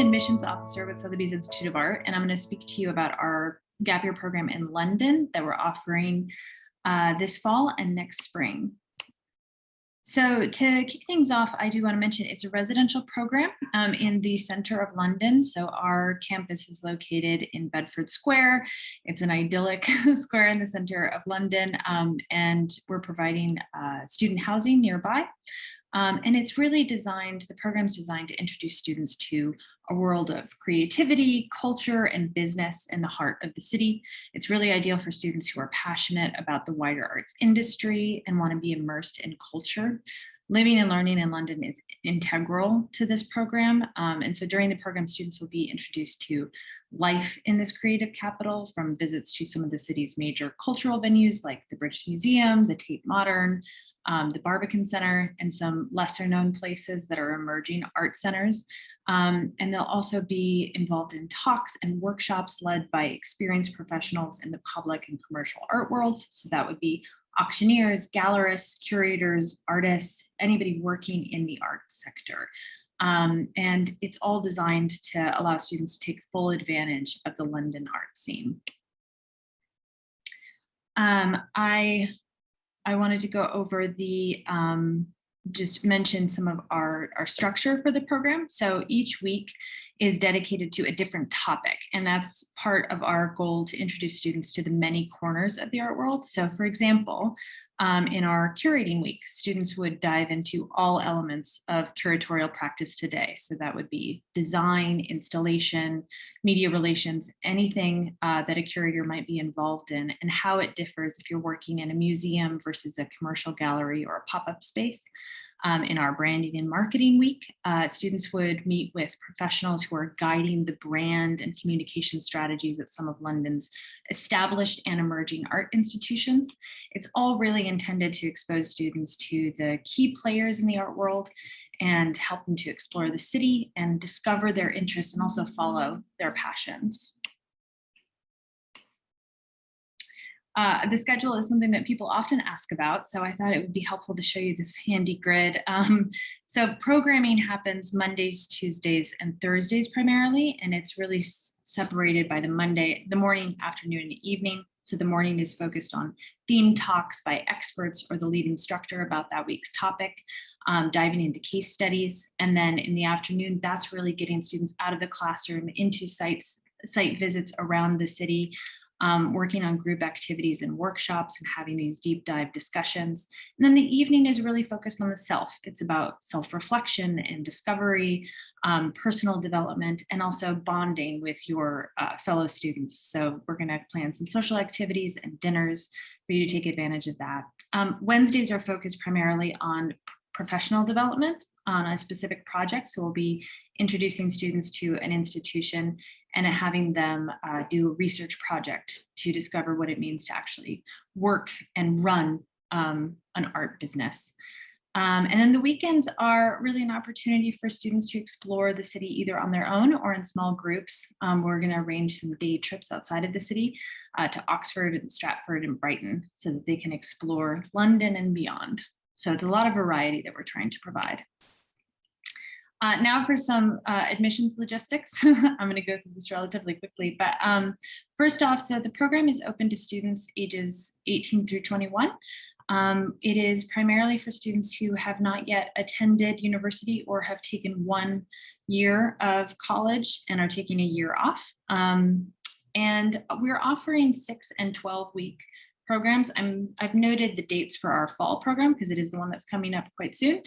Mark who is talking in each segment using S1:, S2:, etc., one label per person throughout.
S1: admissions officer with Sotheby's Institute of Art, and I'm going to speak to you about our gap year program in London that we're offering this fall and next spring. So to kick things off, I do want to mention it's a residential program in the center of London. So our campus is located in Bedford Square. It's an idyllic square in the center of London, and we're providing student housing nearby. And it's really designed, the program's designed to introduce students to a world of creativity, culture, and business in the heart of the city. It's really ideal for students who are passionate about the wider arts industry and want to be immersed in culture. Living and learning in London is integral to this program. And so during the program, students will be introduced to life in this creative capital, from visits to some of the city's major cultural venues like the British Museum, the Tate Modern, the Barbican Center, and some lesser known places that are emerging art centers. And they'll also be involved in talks and workshops led by experienced professionals in the public and commercial art worlds. So that would be auctioneers, gallerists, curators, artists, anybody working in the art sector. And it's all designed to allow students to take full advantage of the London art scene. I wanted to go over the, just mention some of our structure for the program. So each week is dedicated to a different topic, and that's part of our goal to introduce students to the many corners of the art world. So for example, in our curating week, students would dive into all elements of curatorial practice today. So that would be design, installation, media relations, anything that a curator might be involved in, and how it differs if you're working in a museum versus a commercial gallery or a pop-up space. In our branding and marketing week, students would meet with professionals who are guiding the brand and communication strategies at some of London's established and emerging art institutions. It's all really intended to expose students to the key players in the art world and help them to explore the city and discover their interests and also follow their passions. The schedule is something that people often ask about, so I thought it would be helpful to show you this handy grid. So programming happens Mondays, Tuesdays, and Thursdays primarily, and it's really separated by the morning, afternoon, and evening. So the morning is focused on theme talks by experts or the lead instructor about that week's topic, diving into case studies. And then in the afternoon, that's really getting students out of the classroom into site visits around the city, working on group activities and workshops and having these deep dive discussions. And then the evening is really focused on the self. It's about self-reflection and discovery, personal development, and also bonding with your fellow students. So we're gonna plan some social activities and dinners for you to take advantage of that. Wednesdays are focused primarily on professional development on a specific project. So we'll be introducing students to an institution and having them do a research project to discover what it means to actually work and run an art business. And then the weekends are really an opportunity for students to explore the city either on their own or in small groups. We're going to arrange some day trips outside of the city to Oxford and Stratford and Brighton so that they can explore London and beyond. So it's a lot of variety that we're trying to provide. Now for some admissions logistics. I'm going to go through this relatively quickly, but first off, so the program is open to students ages 18 through 21. It is primarily for students who have not yet attended university or have taken 1 year of college and are taking a year off. And we're offering 6 and 12-week programs. I've noted the dates for our fall program because it is the one that's coming up quite soon.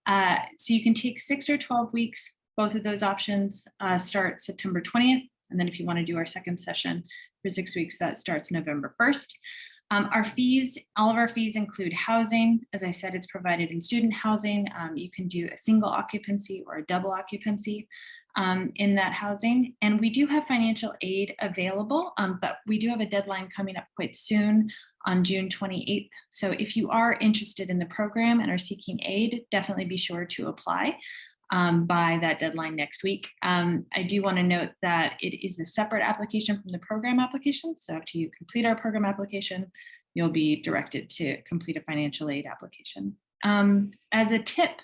S1: So you can take 6 or 12 weeks. Both of those options start September 20th. And then if you want to do our second session for 6 weeks, that starts November 1st. Our fees, all of our fees include housing. As I said, it's provided in student housing. You can do a single occupancy or a double occupancy in that housing. And we do have financial aid available, but we do have a deadline coming up quite soon on June 28th. So if you are interested in the program and are seeking aid, definitely be sure to apply by that deadline next week. I do want to note that it is a separate application from the program application. So after you complete our program application, you'll be directed to complete a financial aid application. As a tip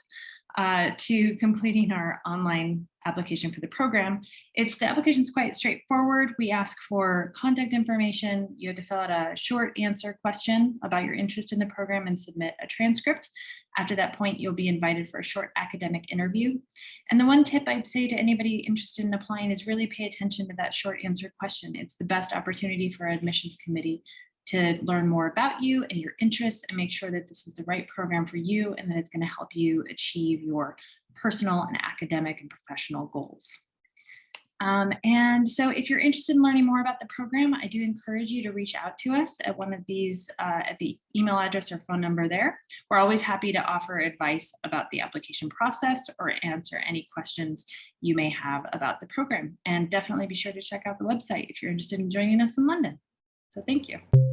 S1: to completing our online application for the program. The application's quite straightforward. We ask for contact information. You have to fill out a short answer question about your interest in the program and submit a transcript. After that point, you'll be invited for a short academic interview. And the one tip I'd say to anybody interested in applying is really pay attention to that short answer question. It's the best opportunity for our admissions committee to learn more about you and your interests and make sure that this is the right program for you and that it's going to help you achieve your personal and academic and professional goals. And so if you're interested in learning more about the program, I do encourage you to reach out to us at one of these, at the email address or phone number there. We're always happy to offer advice about the application process or answer any questions you may have about the program. And definitely be sure to check out the website if you're interested in joining us in London. So thank you.